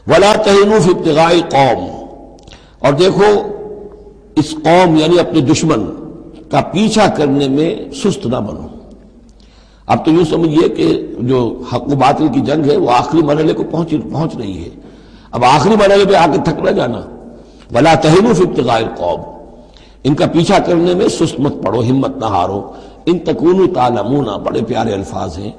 ولا تہنوا فی ابتغاء قوم، اور دیکھو اس قوم یعنی اپنے دشمن کا پیچھا کرنے میں سست نہ بنو۔ اب تو یوں سمجھیے کہ جو حق و باطل کی جنگ ہے وہ آخری مرحلے کو پہنچ رہی ہے، اب آخری مرحلے پہ آ کے تھک نہ جانا۔ ولا تہنوا فی ابتغاء القوم، ان کا پیچھا کرنے میں سست مت پڑو، ہمت نہ ہارو۔ ان تکونوا تعلمون، بڑے پیارے الفاظ ہیں،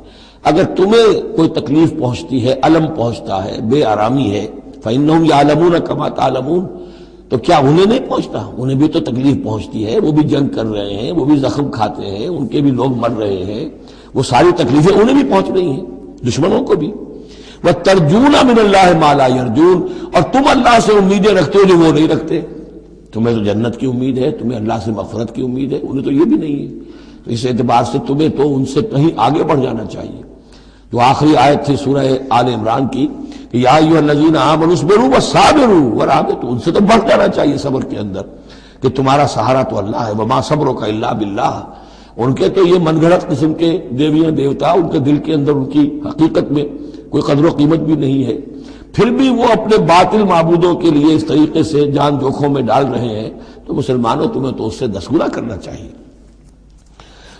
اگر تمہیں کوئی تکلیف پہنچتی ہے، الم پہنچتا ہے، بے آرامی ہے، فإنہم یعلمون کما تعلمون، تو کیا انہیں نہیں پہنچتا؟ انہیں بھی تو تکلیف پہنچتی ہے، وہ بھی جنگ کر رہے ہیں، وہ بھی زخم کھاتے ہیں، ان کے بھی لوگ مر رہے ہیں، وہ ساری تکلیفیں انہیں بھی پہنچ رہی ہیں، دشمنوں کو بھی۔ وَتَرْجُونَ مِنَ اللَّهِ مَا لَا يَرْجُونَ، اور تم اللہ سے امیدیں رکھتے ہو جو وہ نہیں رکھتے۔ تمہیں تو جنت کی امید ہے، تمہیں اللہ سے مغفرت کی امید ہے، انہیں تو یہ بھی نہیں ہے۔ تو اس اعتبار سے تمہیں تو ان سے کہیں آگے بڑھ جانا چاہیے۔ جو آخری آیت تھی سورہ آل عمران کی کہ یا ایھا الذین آمنوا اصبروا وصابروا ورابطوا، ان سے تو بڑھ جانا چاہیے صبر کے اندر کہ تمہارا سہارا تو اللہ ہے، وما صبرک الا باللہ۔ ان کے تو یہ من گھڑت قسم کے دیویاں دیوتا، ان کے دل کے اندر ان کی حقیقت میں کوئی قدر و قیمت بھی نہیں ہے، پھر بھی وہ اپنے باطل معبودوں کے لیے اس طریقے سے جان جوکھوں میں ڈال رہے ہیں، تو مسلمانوں تمہیں تو اس سے 10 گنا کرنا چاہیے۔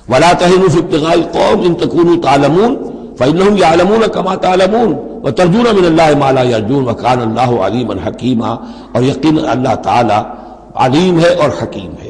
ولا تہنوا فی ابتغاء القوم ان تکونوا تعلمون فإنہم یعلمون کما تعلمون وترجون من اللہ ما لا یرجون وکان اللہ علیما حکیما، اور یقینا اللہ تعالی علیم ہے اور حکیم ہے۔